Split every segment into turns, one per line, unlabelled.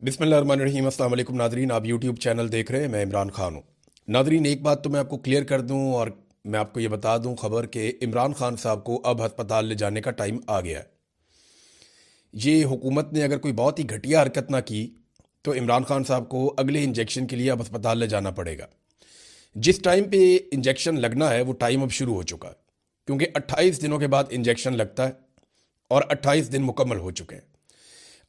बिस्मिल्लाहिर्रहमानिर्रहीम। अस्सलाम वालेकुम नादरीन, आप यूट्यूब चैनल देख रहे हैं। मैं इमरान खान हूँ। नादरीन, एक बात तो मैं आपको क्लियर कर दूँ और मैं आपको ये बता दूँ खबर कि इमरान खान साहब को अब अस्पताल ले जाने का टाइम आ गया है। ये हुकूमत ने अगर कोई बहुत ही घटिया हरकत ना की तो इमरान खान साहब को अगले इंजेक्शन के लिए अब अस्पताल ले जाना पड़ेगा। जिस टाइम पे इंजेक्शन लगना है वो टाइम अब शुरू हो चुका है, क्योंकि 28 दिनों के बाद इंजेक्शन लगता है और 28 दिन मुकम्मल हो चुके हैं।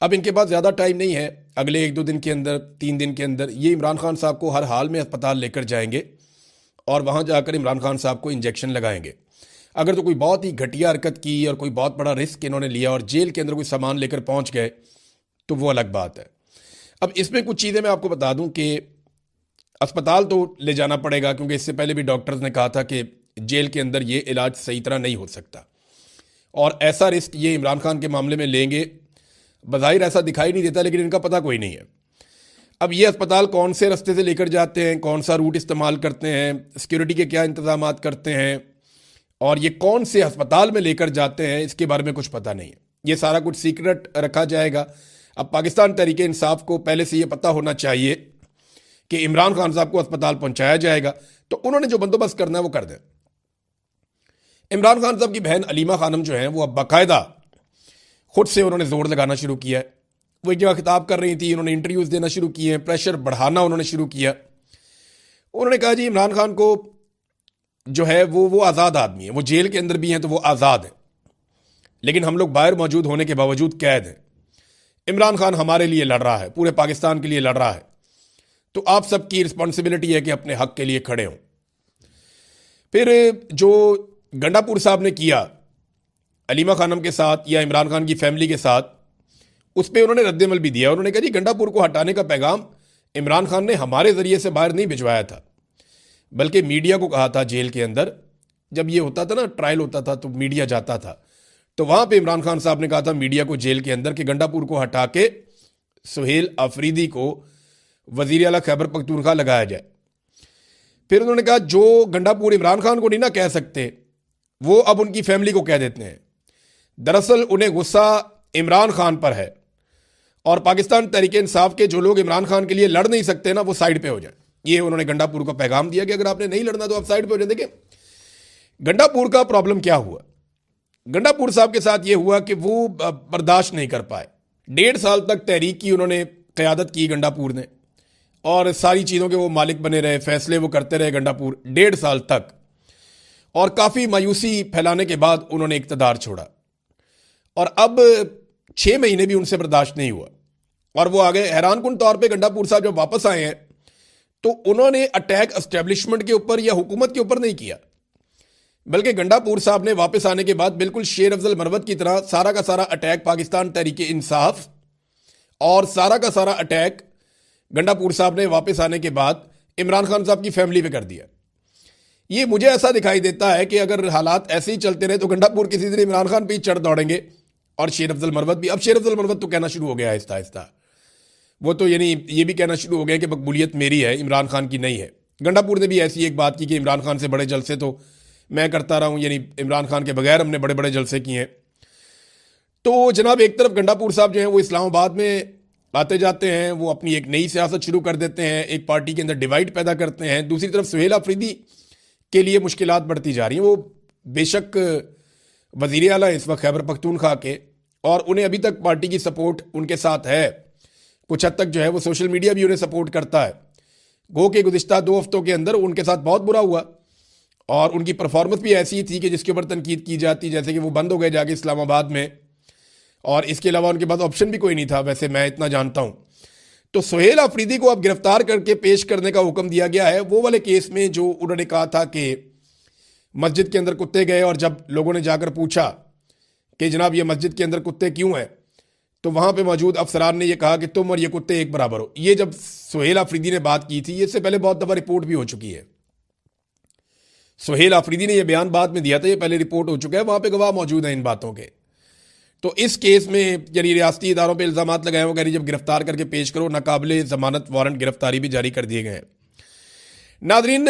अब इनके पास ज़्यादा टाइम नहीं है। अगले 1-2 दिन के अंदर, 3 दिन के अंदर ये इमरान खान साहब को हर हाल में अस्पताल लेकर जाएंगे और वहाँ जाकर इमरान खान साहब को इंजेक्शन लगाएंगे। अगर तो कोई बहुत ही घटिया हरकत की और कोई बहुत बड़ा रिस्क इन्होंने लिया और जेल के अंदर कोई सामान लेकर पहुँच गए तो वो अलग बात है। अब इसमें कुछ चीज़ें मैं आपको बता दूं कि अस्पताल तो ले जाना पड़ेगा, क्योंकि इससे पहले भी डॉक्टर्स ने कहा था कि जेल के अंदर ये इलाज सही तरह नहीं हो सकता और ऐसा रिस्क ये इमरान खान के मामले में लेंगे। बज़ाहिर ऐसा दिखाई नहीं देता, लेकिन इनका पता कोई नहीं है। अब ये अस्पताल कौन से रास्ते से लेकर जाते हैं, कौन सा रूट इस्तेमाल करते हैं, सिक्योरिटी के क्या इंतजाम करते हैं और ये कौन से अस्पताल में लेकर जाते हैं, इसके बारे में कुछ पता नहीं है। ये सारा कुछ सीक्रेट रखा जाएगा। अब पाकिस्तान तहरीक इंसाफ को पहले से ये पता होना चाहिए कि इमरान खान साहब को अस्पताल पहुंचाया जाएगा, तो उन्होंने जो बंदोबस्त करना है वो कर दें। इमरान खान साहब की बहन अलीमा खानम जो है वो अब बाकायदा खुद से उन्होंने जोर लगाना शुरू किया है। वो एक जगह खिताब कर रही थी, उन्होंने इंटरव्यूज देना शुरू किए हैं, प्रेशर बढ़ाना उन्होंने शुरू किया। उन्होंने कहा जी इमरान खान को जो है वो आज़ाद आदमी है, वो जेल के अंदर भी हैं तो वो आज़ाद है, लेकिन हम लोग बाहर मौजूद होने के बावजूद कैद हैं। इमरान खान हमारे लिए लड़ रहा है, पूरे पाकिस्तान के लिए लड़ रहा है, तो आप सबकी रिस्पॉन्सिबिलिटी है कि अपने हक के लिए खड़े हों। फिर जो गंडापुर साहब ने किया अलीमा खानम के साथ या इमरान खान की फैमिली के साथ, उस पर उन्होंने रद्दमल भी दिया। उन्होंने कहा जी गंडापुर को हटाने का पैगाम इमरान खान ने हमारे ज़रिए से बाहर नहीं भिजवाया था, बल्कि मीडिया को कहा था। जेल के अंदर जब ये होता था ना, ट्रायल होता था तो मीडिया जाता था, तो वहाँ पे इमरान खान साहब ने कहा था मीडिया को जेल के अंदर कि गंडापुर को हटा के सुहेल अफरीदी को वज़ीर आला खैबर पख्तूनख्वा लगाया जाए। फिर उन्होंने कहा जो गंडापुर इमरान खान को नहीं ना कह सकते, वो अब उनकी फैमिली को कह देते हैं। दरअसल उन्हें गुस्सा इमरान खान पर है और पाकिस्तान तहरीक इंसाफ के जो लोग इमरान खान के लिए लड़ नहीं सकते ना, वो साइड पे हो जाए। ये उन्होंने गंडापुर को पैगाम दिया कि अगर आपने नहीं लड़ना तो आप साइड पे हो जाए। देखिए गंडापुर का प्रॉब्लम क्या हुआ, गंडापुर साहब के साथ ये हुआ कि वो बर्दाश्त नहीं कर पाए। 1.5 साल तक तहरीक की उन्होंने क़यादत की गंडापुर ने, और सारी चीज़ों के वो मालिक बने रहे, फैसले वो करते रहे गंडापुर 1.5 साल तक, और काफ़ी मायूसी फैलाने के बाद उन्होंने इक़्तिदार छोड़ा और अब 6 महीने भी उनसे बर्दाश्त नहीं हुआ और वो आ गए। हैरानकुन तौर पे गंडापुर साहब जब वापस आए हैं तो उन्होंने अटैक एस्टेब्लिशमेंट के ऊपर या हुकूमत के ऊपर नहीं किया, बल्कि गंडापुर साहब ने वापस आने के बाद बिल्कुल शेर अफजल मरवत की तरह सारा का सारा अटैक पाकिस्तान तहरीक इंसाफ और सारा का सारा अटैक गंडापुर साहब ने वापस आने के बाद इमरान खान साहब की फैमिली पे कर दिया। ये मुझे ऐसा दिखाई देता है कि अगर हालात ऐसे ही चलते रहे तो गंडापुर किसी दिन इमरान खान पे ही चढ़ दौड़ेंगे और शेर अफजल मरवत भी। अब शेर अफजल मरवत तो कहना शुरू हो गया आहिस्ता आहिस्ता, वो तो यानी ये भी कहना शुरू हो गया कि मकबूलियत मेरी है, इमरान खान की नहीं है। गंडापुर ने भी ऐसी एक बात की कि इमरान खान से बड़े जलसे तो मैं करता रहा हूँ, यानी इमरान खान के बगैर हमने बड़े बड़े जलसे किए हैं। तो जनाब एक तरफ गंडापुर साहब जो हैं वो इस्लामाबाद में आते जाते हैं, वो अपनी एक नई सियासत शुरू कर देते हैं, एक पार्टी के अंदर डिवाइड पैदा करते हैं। दूसरी तरफ सुहेल अफरीदी के लिए मुश्किलात बढ़ती जा रही हैं। वो बेशक वज़ीर आला इस वक्त खैबर पख्तूनख्वा के, और उन्हें अभी तक पार्टी की सपोर्ट उनके साथ है, कुछ हद तक जो है वो सोशल मीडिया भी उन्हें सपोर्ट करता है। गो के गुज़िश्ता 2 हफ्तों के अंदर उनके साथ बहुत बुरा हुआ और उनकी परफॉर्मेंस भी ऐसी थी कि जिसके ऊपर तनकीद की जाती, जैसे कि वो बंद हो गए जाके इस्लामाबाद में, और इसके अलावा उनके पास ऑप्शन भी कोई नहीं था, वैसे मैं इतना जानता हूं। तो सुहेल अफरीदी को अब गिरफ्तार करके पेश करने का हुक्म दिया गया है, वो वाले केस में जो उन्होंने कहा था कि मस्जिद के अंदर कुत्ते गए और जब लोगों ने जाकर पूछा कि जनाब ये मस्जिद के अंदर कुत्ते क्यों हैं, तो वहां पे मौजूद अफसरान ने यह कहा कि तुम और ये कुत्ते एक बराबर हो। ये जब सुहेल अफरीदी ने बात की थी, इससे पहले बहुत दफा रिपोर्ट भी हो चुकी है। सुहेल अफरीदी ने यह बयान बाद में दिया था, ये पहले रिपोर्ट हो चुका है, वहां पे गवाह मौजूद हैं इन बातों के। तो इस केस में यानी रियासती इदारों पर इल्जाम लगाए वो कह रही जब गिरफ्तार करके पेश करो, नाकाबिले जमानत वारंट गिरफ्तारी भी जारी कर दिए गए हैं। नादरीन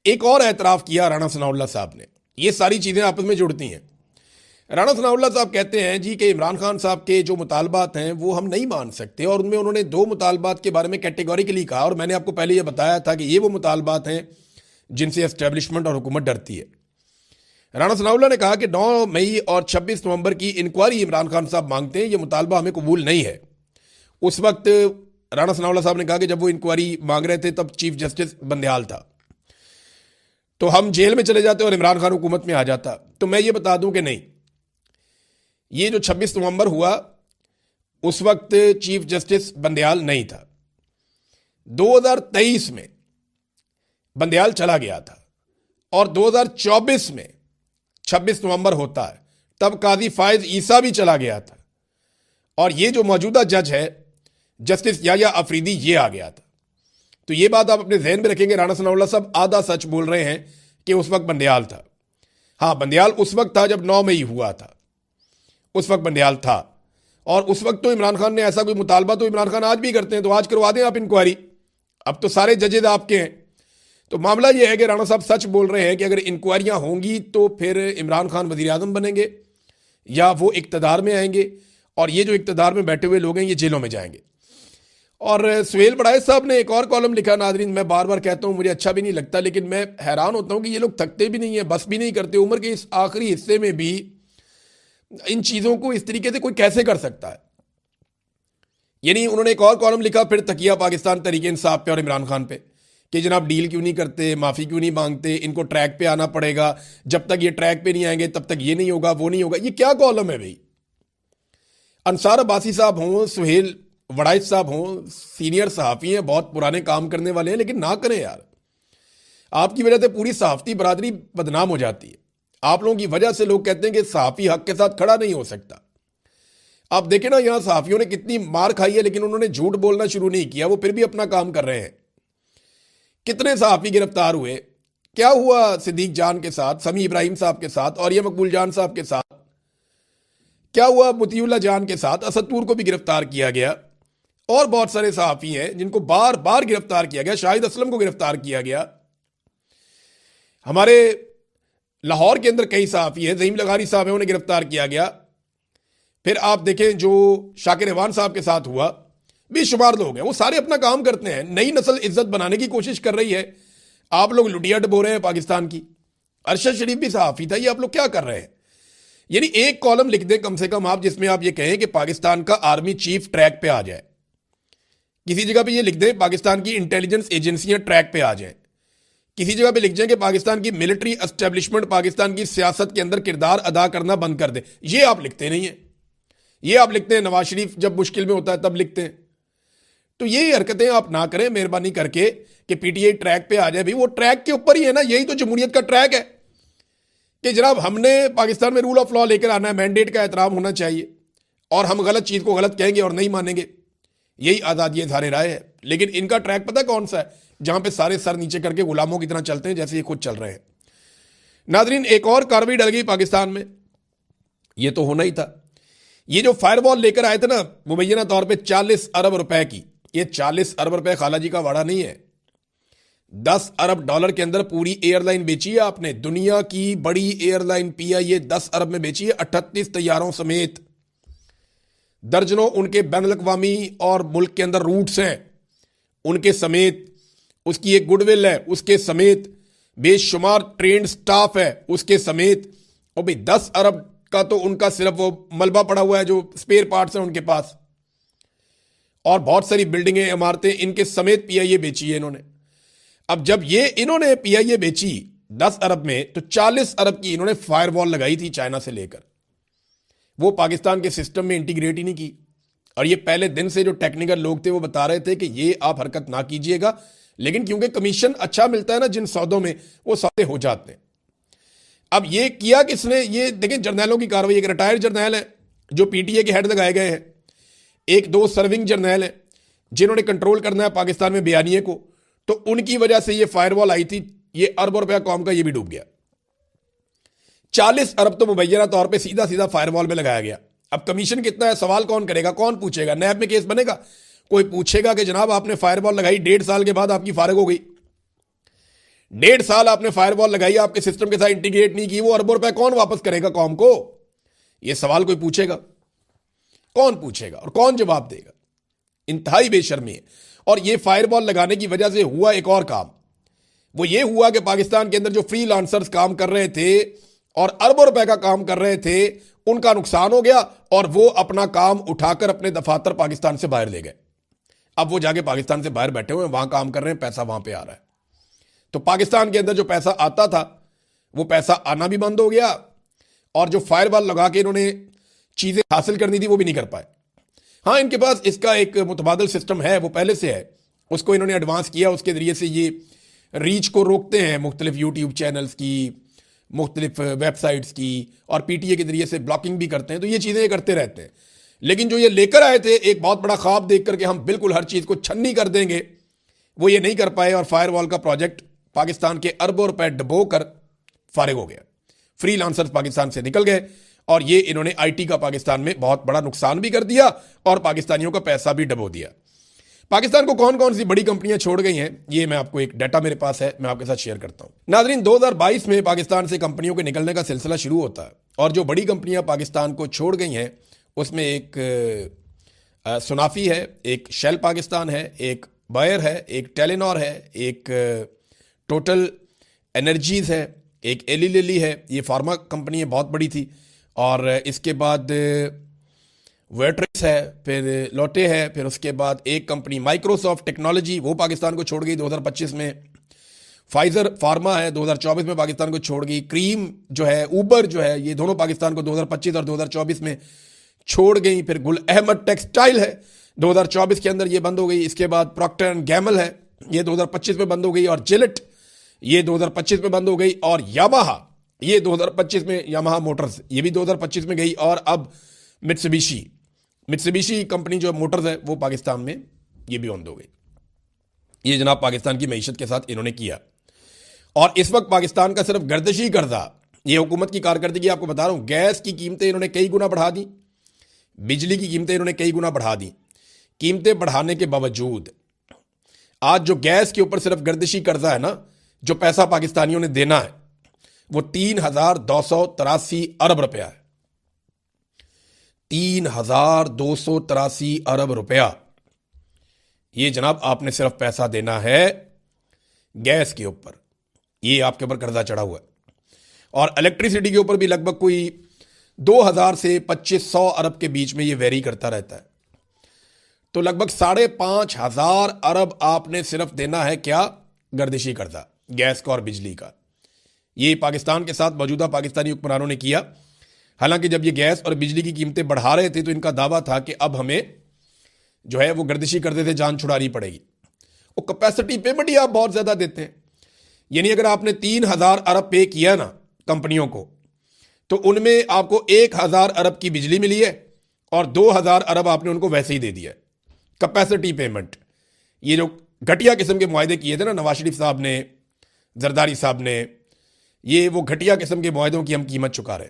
एक और एतराफ़ किया राणा सनाउल्लाह साहब ने, ये सारी चीज़ें आपस में जुड़ती हैं। राणा सनाउल्लाह साहब कहते हैं जी कि इमरान खान साहब के जो मुतालबात हैं वो हम नहीं मान सकते, और उनमें उन्होंने 2 मुतालबात के बारे में कैटेगोरिकली कहा, और मैंने आपको पहले ये बताया था कि ये वो मुतालबात हैं जिनसे एस्टेब्लिशमेंट और हुकूमत डरती है। राणा सनाउल्लाह ने कहा कि 9 मई और 26 नवंबर की इंक्वायरी इमरान खान साहब मांगते हैं, ये मुतालबा हमें कबूल नहीं है। उस वक्त राणा सनाउल्लाह साहब ने कहा कि जब वो इंक्वायरी मांग रहे थे तब चीफ जस्टिस बंदयाल था, तो हम जेल में चले जाते और इमरान खान हुकूमत में आ जाता। तो मैं ये बता दूं कि नहीं, ये जो 26 नवंबर हुआ उस वक्त चीफ जस्टिस बंदयाल नहीं था। 2023 में बंदयाल चला गया था, और 2024 में 26 नवंबर होता है तब काजी फायज ईसा भी चला गया था, और ये जो मौजूदा जज है जस्टिस याया अफरीदी, ये आ गया था। तो ये बात आप अपने जहन में रखेंगे, राणा सनाउल्लाह साहब आधा सच बोल रहे हैं कि उस वक्त बंदयाल था। हाँ, बंदयाल उस वक्त था जब 9 मई हुआ था, उस वक्त बंदयाल था। और उस वक्त तो इमरान खान ने ऐसा कोई मुतालबा तो इमरान खान आज भी करते हैं, तो आज करवा दें आप इंक्वायरी, अब तो सारे जजेज आपके हैं। तो मामला यह है कि राणा साहब सच बोल रहे हैं कि अगर इंक्वायरियां होंगी तो फिर इमरान खान वजीर आजम बनेंगे या वो इक्तदार में आएंगे, और ये जो इक्तदार में बैठे हुए लोग हैं ये जेलों में जाएंगे। और सुहेल बड़ाइश साहब ने एक और कॉलम लिखा, नाजरीन मैं बार बार कहता हूं मुझे अच्छा भी नहीं लगता, लेकिन मैं हैरान होता हूं कि ये लोग थकते भी नहीं है, बस भी नहीं करते। उम्र के इस आखिरी हिस्से में भी इन चीजों को इस तरीके से कोई कैसे कर सकता है। यानी उन्होंने एक और कॉलम लिखा फिर तकिया पाकिस्तान तरीके इंसाफ पे और इमरान खान पे, कि जनाब डील क्यों नहीं करते, माफी क्यों नहीं मांगते, इनको ट्रैक पे आना पड़ेगा, जब तक ये ट्रैक पे नहीं आएंगे तब तक ये नहीं होगा वो नहीं होगा। ये क्या कॉलम है भाई? अंसार अब्बासी साहब हों, सुहेल वड़ाइश साहब हों, सीनियर सहाफ़ी हैं, बहुत पुराने काम करने वाले हैं, लेकिन ना करें यार। आपकी वजह से पूरी सहाफ़ती बरादरी बदनाम हो जाती है। आप लोगों की वजह से लोग कहते हैं कि सहाफ़ी हक के साथ खड़ा नहीं हो सकता। आप देखें ना, यहां सहाफ़ियों ने कितनी मार खाई है, लेकिन उन्होंने झूठ बोलना शुरू नहीं किया, वो फिर भी अपना काम कर रहे हैं। कितने सहाफ़ी गिरफ्तार हुए, क्या हुआ सिद्दीक जान के साथ, समी इब्राहिम साहब के साथ, और ये मकबूल जान साहब के साथ, क्या हुआ मुतीउल्लाह जान के साथ, असदपुर को भी गिरफ्तार किया गया, और बहुत सारे सहाफ़ी हैं जिनको बार बार गिरफ्तार किया गया। शाहिद असलम को गिरफ्तार किया गया। हमारे लाहौर के अंदर कई सहाफ़ी हैं, ज़हीम लगारी साहब हैं, उन्हें गिरफ्तार किया गया। फिर आप देखें जो शाकिर रहमान साहब के साथ हुआ, बेशुमार लोग हैं, वो सारे अपना काम करते हैं, नई नस्ल इज्जत बनाने की कोशिश कर रही है। आप लोग लुटिया डबो रहे हैं पाकिस्तान की। अरशद शरीफ भी सहाफ़ी था, ये आप लोग क्या कर रहे हैं? यानी एक कॉलम लिख दें कम से कम आप, जिसमें आप ये कहें कि पाकिस्तान का आर्मी चीफ ट्रैक पे आ जाए। किसी जगह पे ये लिख दें पाकिस्तान की इंटेलिजेंस एजेंसियां ट्रैक पे आ जाएं। किसी जगह पे लिख जाए कि पाकिस्तान की मिलिट्री एस्टेब्लिशमेंट पाकिस्तान की सियासत के अंदर किरदार अदा करना बंद कर दे। ये आप लिखते नहीं है, ये आप लिखते हैं नवाज शरीफ जब मुश्किल में होता है तब लिखते हैं। तो ये हरकतें आप ना करें मेहरबानी करके कि पीटीआई ट्रैक पे आ जाए। भाई वो ट्रैक के ऊपर ही है ना, यही तो जमहूरियत का ट्रैक है कि जनाब हमने पाकिस्तान में रूल ऑफ लॉ लेकर आना है, मैंडेट का एहतराम होना चाहिए, और हम गलत चीज को गलत कहेंगे और नहीं मानेंगे, यही आज़ादी इज़हार राय है। लेकिन इनका ट्रैक पता कौन सा है? जहां पे सारे सर नीचे करके गुलामों की तरह चलते हैं जैसे ये खुद चल रहे हैं। नाजरीन एक और कार्रवाई डल गई पाकिस्तान में, ये तो होना ही था। ये जो फायरवॉल लेकर आए थे ना मुबैना तौर पे 40 अरब रुपए की, ये 40 अरब रुपए खालाजी का वाड़ा नहीं है, 10 अरब डॉलर के अंदर पूरी एयरलाइन बेची है आपने। दुनिया की बड़ी एयरलाइन पीआईए 10 अरब में बेची है, 38 तैयारों समेत। दर्जनों उनके बैन अवी और मुल्क के अंदर रूट्स हैं उनके समेत, उसकी एक गुडविल है उसके समेत, बेशुमार ट्रेंड स्टाफ है उसके समेत। और भाई 10 अरब का तो उनका सिर्फ वो मलबा पड़ा हुआ है जो स्पेयर पार्ट्स हैं उनके पास, और बहुत सारी बिल्डिंगें इमारतें इनके समेत पीआईए बेची है इन्होंने। अब जब ये इन्होंने पीआईए बेची 10 अरब में, तो 40 अरब की इन्होंने फायरवॉल लगाई थी चाइना से लेकर, वो पाकिस्तान के सिस्टम में इंटीग्रेट ही नहीं की। और ये पहले दिन से जो टेक्निकल लोग थे वो बता रहे थे कि ये आप हरकत ना कीजिएगा, लेकिन क्योंकि कमीशन अच्छा मिलता है ना जिन सौदों में, वो सौदे हो जाते हैं। अब ये किया किसने? ये देखें जर्नैलों की कार्रवाई। एक रिटायर्ड जर्नैल है जो पीटीए के हेड लगाए गए हैं, एक दो सर्विंग जर्नैल है जिन्होंने कंट्रोल करना है पाकिस्तान में बयानिए को, तो उनकी वजह से ये फायरवॉल आई थी। ये अरबों रुपया कौम का ये भी डूब गया। 40 अरब तो मुबैना तौर पे सीधा सीधा फायरवॉल में लगाया गया। अब कमीशन कितना है सवाल कौन करेगा, कौन पूछेगा? नैब में केस बनेगा, कोई पूछेगा कि जनाब आपने फायरवॉल लगाई, 1.5 साल के बाद आपकी फारिग हो गई, 1.5 साल आपने फायरवॉल लगाई, आपके सिस्टम के साथ इंटीग्रेट नहीं की, वो अरबों रुपए कौन वापस करेगा कौम को? ये सवाल कोई पूछेगा? कौन पूछेगा और कौन जवाब देगा? इंतहाई बेशर्मी है। और ये फायरवॉल लगाने की वजह से हुआ एक और काम, वो ये हुआ कि पाकिस्तान के अंदर जो फ्रीलांसर्स काम कर रहे थे और अरबों रुपए का काम कर रहे थे, उनका नुकसान हो गया और वो अपना काम उठाकर अपने दफातर पाकिस्तान से बाहर ले गए। अब वो जाके पाकिस्तान से बाहर बैठे हुए हैं, वहां काम कर रहे हैं, पैसा वहां पे आ रहा है। तो पाकिस्तान के अंदर जो पैसा आता था वो पैसा आना भी बंद हो गया और जो फायरवॉल लगा के इन्होंने चीजें हासिल करनी थी वो भी नहीं कर पाए। हाँ, इनके पास इसका एक मुतबादल सिस्टम है, वो पहले से है, उसको इन्होंने एडवांस किया, उसके जरिए से ये रीच को रोकते हैं मुख्तलिफ यूट्यूब चैनल्स की, मुख्तलिफ वेबसाइट्स की, और पीटीए के जरिए से ब्लॉकिंग भी करते हैं। तो ये चीज़ें करते रहते हैं। लेकिन जो ये लेकर आए थे एक बहुत बड़ा ख्वाब देख करके हम बिल्कुल हर चीज़ को छन्नी कर देंगे, वो ये नहीं कर पाए और फायरवॉल का प्रोजेक्ट पाकिस्तान के अरबों रुपए डबो कर फारिग हो गया। फ्रीलांसर्स पाकिस्तान से निकल गए और ये इन्होंने आईटी का पाकिस्तान में बहुत बड़ा नुकसान भी कर दिया और पाकिस्तानियों का पैसा भी डबो दिया। पाकिस्तान को कौन कौन सी बड़ी कंपनियां छोड़ गई हैं, ये मैं आपको एक डाटा मेरे पास है, मैं आपके साथ शेयर करता हूं। नाजरीन, 2022 में पाकिस्तान से कंपनियों के निकलने का सिलसिला शुरू होता है और जो बड़ी कंपनियां पाकिस्तान को छोड़ गई हैं उसमें एक सुनाफी है, एक शेल पाकिस्तान है, एक बायर है, एक टेलीनॉर है, एक टोटल एनर्जीज है, एक एली लिली है। ये फार्मा कंपनी है, बहुत बड़ी थी। और इसके बाद वेट्रिक्स है, फिर लोटे है, फिर उसके बाद एक कंपनी माइक्रोसॉफ्ट टेक्नोलॉजी, वो पाकिस्तान को छोड़ गई 2025 में। फाइजर फार्मा है, 2024 में पाकिस्तान को छोड़ गई। क्रीम जो है, ऊबर जो है, ये दोनों पाकिस्तान को 2025 और 2024 में छोड़ गई। फिर गुल अहमद टेक्सटाइल है, 2024 के अंदर ये बंद हो गई। इसके बाद प्रॉक्टर एंड गैमल है, ये 2025 में बंद हो गई। और जिलेट ये 2025 में बंद हो गई। और यामाहा ये 2025 में, यामाहा मोटर्स ये भी 2025 में गई। और अब मित्सुबिशी कंपनी जो मोटर्स है वो पाकिस्तान में ये भी बंद हो गई। ये जनाब पाकिस्तान की मईशत के साथ इन्होंने किया। और इस वक्त पाकिस्तान का सिर्फ गर्दिशी कर्जा, ये हुकूमत की कारकर्दगी आपको बता रहा हूं। गैस की कीमतें इन्होंने कई गुना बढ़ा दी, बिजली की कीमतें इन्होंने कई गुना बढ़ा दी। कीमतें बढ़ाने के बावजूद आज जो गैस के ऊपर सिर्फ गर्दिशी कर्जा है ना, जो पैसा पाकिस्तानियों ने देना है, वो 3,283 अरब रुपया है। 3,283 अरब रुपया, ये जनाब आपने सिर्फ पैसा देना है गैस के ऊपर, ये आपके ऊपर कर्जा चढ़ा हुआ है। और इलेक्ट्रिसिटी के ऊपर भी लगभग कोई 2,000 से 2,500 अरब के बीच में ये वेरी करता रहता है। तो लगभग 5,500 अरब आपने सिर्फ देना है क्या, गर्दिशी कर्जा, गैस का और बिजली का। ये पाकिस्तान के साथ मौजूदा पाकिस्तानी हुक्मरानों ने किया। हालांकि जब ये गैस और बिजली की कीमतें बढ़ा रहे थे तो इनका दावा था कि अब हमें जो है वो गर्दिशी कर्जे से जान छुड़ानी पड़ेगी। वो कैपेसिटी पेमेंट ही आप बहुत ज़्यादा देते हैं। यानी अगर आपने 3,000 अरब पे किया ना कंपनियों को, तो उनमें आपको 1,000 अरब की बिजली मिली है और 2,000 अरब आपने उनको वैसे ही दे दिया है, कैपेसिटी पेमेंट। ये जो घटिया किस्म के मुआहदे किए थे ना नवाज शरीफ साहब ने, जरदारी साहब ने, ये वो घटिया किस्म के मुआहदों की हम कीमत चुका रहे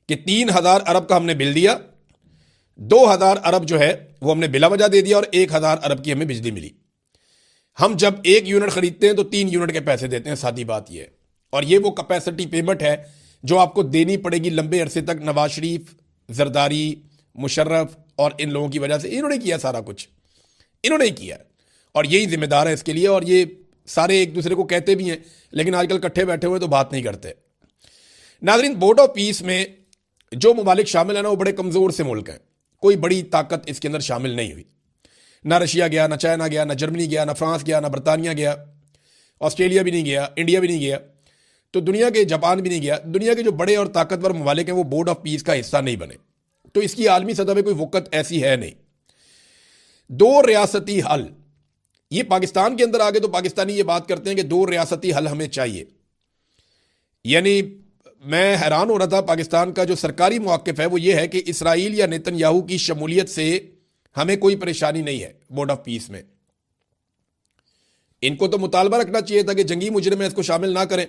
कि 3,000 अरब का हमने बिल दिया, 2,000 अरब जो है वो हमने बिला वजह दे दिया और 1,000 अरब की हमें बिजली मिली। हम जब 1 यूनिट खरीदते हैं तो 3 यूनिट के पैसे देते हैं, सादी बात यह है। और ये वो कैपेसिटी पेमेंट है जो आपको देनी पड़ेगी लंबे अरसे तक। नवाज शरीफ, जरदारी, मुशर्रफ और इन लोगों की वजह से इन्होंने किया, सारा कुछ इन्होंने ही किया और यही जिम्मेदार है इसके लिए। और ये सारे एक दूसरे को कहते भी हैं लेकिन आजकल इकट्ठे बैठे हुए तो बात नहीं करते। नाजरीन, बोर्ड ऑफ पीस में जो ममालिक शामिल है ना, वो बड़े कमज़ोर से मुल्क हैं। कोई बड़ी ताकत इसके अंदर शामिल नहीं हुई। ना रशिया गया, ना चाइना गया, ना जर्मनी गया, ना फ्रांस गया, ना बरतानिया गया, ऑस्ट्रेलिया भी नहीं गया, इंडिया भी नहीं गया, तो दुनिया के जापान भी नहीं गया। दुनिया के जो बड़े और ताकतवर ममालिक हैं वो बोर्ड ऑफ पीस का हिस्सा नहीं बने। तो इसकी आलमी सतह पर कोई वक़्त ऐसी है नहीं। 2 रियासती हल, ये पाकिस्तान के अंदर आगे तो पाकिस्तानी ये बात करते हैं कि 2 रियासती हल हमें चाहिए। यानी मैं हैरान हो रहा था, पाकिस्तान का जो सरकारी मौक़िफ़ है वो ये है कि इसराइल या नेतन्याहू की शमूलियत से हमें कोई परेशानी नहीं है बोर्ड ऑफ पीस में। इनको तो मुतालबा रखना चाहिए था कि जंगी मुजरिम इसको शामिल ना करें,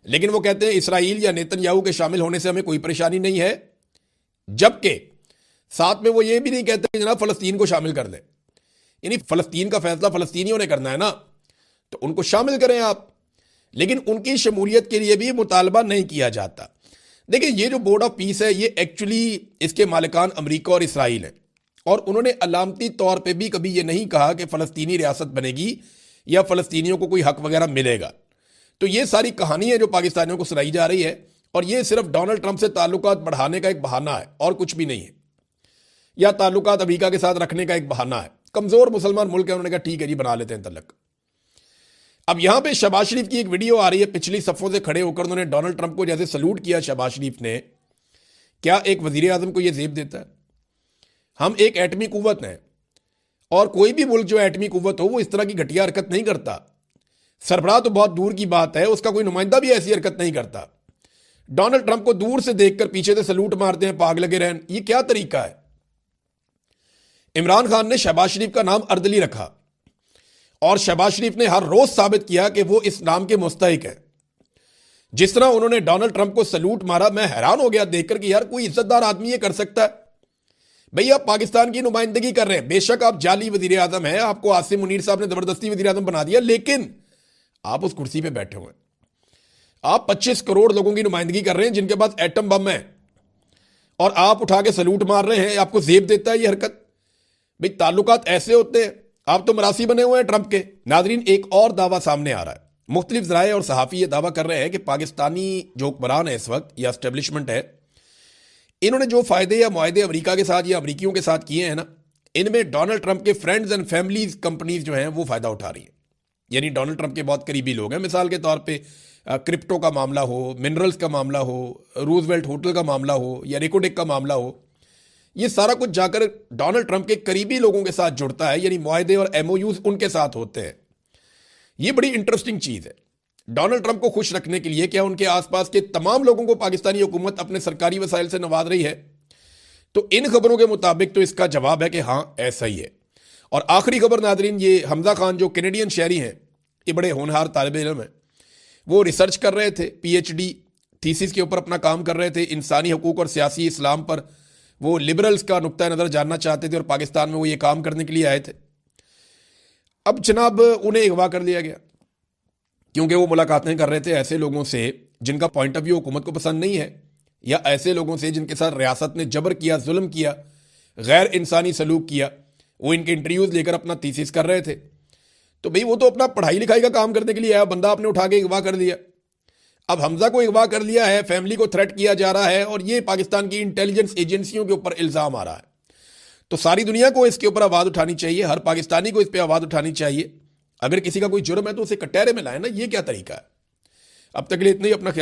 लेकिन वो कहते हैं इसराइल या नेतन्याहू के शामिल होने से हमें कोई परेशानी नहीं है। जबकि साथ में वो ये भी नहीं कहते कि जनाब फ़लस्तीन को शामिल कर दें। यानी फ़लस्तीन का फैसला फ़लस्तीनियों ने करना है ना, तो उनको शामिल करें आप, लेकिन उनकी शमूलियत के लिए भी मुतालबा नहीं किया जाता। देखिए, ये जो बोर्ड ऑफ पीस है, ये एक्चुअली इसके मालिकान अमेरिका और इसराइल हैं, और उन्होंने अलामती तौर पे भी कभी ये नहीं कहा कि फ़लस्तीनी रियासत बनेगी या फ़लस्तीनियों को कोई हक वगैरह मिलेगा। तो ये सारी कहानी है जो पाकिस्तानियों को सुनाई जा रही है, और ये सिर्फ डोनाल्ड ट्रंप से ताल्लुकात बढ़ाने का एक बहाना है और कुछ भी नहीं है, या ताल्लुकात अमेरिका के साथ रखने का एक बहाना है। कमज़ोर मुसलमान मुल्क है, उन्होंने कहा ठीक है जी, बना लेते हैं तलक। अब यहां पे शहबाज शरीफ की एक वीडियो आ रही है, पिछली सफ़ों से खड़े होकर उन्होंने डोनाल्ड ट्रंप को जैसे सलूट किया शहबाज शरीफ ने। क्या एक वजीर आजम को यह जेब देता है? हम एक एटमी कुव्वत हैं, और कोई भी मुल्क जो एटमी कुव्वत हो वो इस तरह की घटिया हरकत नहीं करता। सरबराह तो बहुत दूर की बात है, उसका कोई नुमाइंदा भी ऐसी हरकत नहीं करता। डोनाल्ड ट्रंप को दूर से देखकर पीछे से सलूट मारते हैं, पाग लगे रहन, ये क्या तरीका है? इमरान खान ने शहबाज शरीफ का नाम अर्दली रखा, और शहबाज शरीफ ने हर रोज साबित किया कि वो इस नाम के मुस्तहिक है। जिस तरह उन्होंने डोनाल्ड ट्रंप को सलूट मारा, मैं हैरान हो गया देखकर कि यार कोई इज्जतदार आदमी ये कर सकता है? भाई, आप पाकिस्तान की नुमाइंदगी कर रहे हैं, बेशक आप जाली वजीर आजम हैं, आपको आसिम मुनीर साहब ने जबरदस्ती वजीर आजम बना दिया, लेकिन आप उस कुर्सी पे बैठे हुए हैं। आप 25 करोड़ लोगों की नुमाइंदगी कर रहे हैं जिनके पास एटम बम है, और आप उठा के सलूट मार रहे हैं। आपको जेब देता है ये हरकत? भाई, ताल्लुकात ऐसे होते हैं? आप तो मरासी बने हुए हैं ट्रंप के। नाजरीन, एक और दावा सामने आ रहा है। मुख्तलिफ ज़राए और सहाफ़ी ये दावा कर रहे हैं कि पाकिस्तानी जो हुक्मरान है इस वक्त, या एस्टेब्लिशमेंट है, इन्होंने जो फ़ायदे या मुआहदे अमेरिका के साथ या अमरीकियों के साथ किए हैं ना, इनमें डोनाल्ड ट्रंप के फ्रेंड्स एंड फैमिलीज कंपनीज जो हैं वो फ़ायदा उठा रही हैं। यानी डोनाल्ड ट्रंप के बहुत करीबी लोग हैं। मिसाल के तौर पे क्रिप्टो का मामला हो, मिनरल्स का मामला हो, रूजवेल्ट होटल का मामला हो, या रिकोटेक का मामला हो, ये सारा कुछ जाकर डोनाल्ड ट्रंप के करीबी लोगों के साथ जुड़ता है। यानी मुआहदे और एमओयूज उनके साथ होते हैं। ये बड़ी इंटरेस्टिंग चीज़ है। डोनाल्ड ट्रंप को खुश रखने के लिए क्या उनके आसपास के तमाम लोगों को पाकिस्तानी हुकूमत अपने सरकारी वसाइल से नवाज रही है? तो इन खबरों के मुताबिक तो इसका जवाब है कि हाँ, ऐसा ही है। और आखिरी खबर नाजरीन, ये हमजा खान जो कैनेडियन शहरी हैं, ये बड़े होनहार तालिब इल्म हैं, वो रिसर्च कर रहे थे, पीएचडी थीसिस के ऊपर अपना काम कर रहे थे, इंसानी हकूक और सियासी इस्लाम पर। वो लिबरल्स का नुक्ता नज़र जानना चाहते थे, और पाकिस्तान में वो ये काम करने के लिए आए थे। अब जनाब उन्हें अगवा कर लिया गया, क्योंकि वो मुलाकातें कर रहे थे ऐसे लोगों से जिनका पॉइंट ऑफ व्यू हुकूमत को पसंद नहीं है, या ऐसे लोगों से जिनके साथ रियासत ने जबर किया, जुल्म किया, गैर इंसानी सलूक किया। वो इनके इंटरव्यूज़ लेकर अपना थीसिस कर रहे थे। तो भाई, वो तो अपना पढ़ाई लिखाई का काम करने के लिए आया, बंदा आपने उठा के अगवा कर दिया। अब हमजा को अगवा कर लिया है, फैमिली को थ्रेट किया जा रहा है, और ये पाकिस्तान की इंटेलिजेंस एजेंसियों के ऊपर इल्ज़ाम आ रहा है। तो सारी दुनिया को इसके ऊपर आवाज़ उठानी चाहिए, हर पाकिस्तानी को इस पर आवाज़ उठानी चाहिए। अगर किसी का कोई जुर्म है तो उसे कटहरे में लाए ना, ये क्या तरीका है? अब तक के लिए इतना ही। अपना ख्याल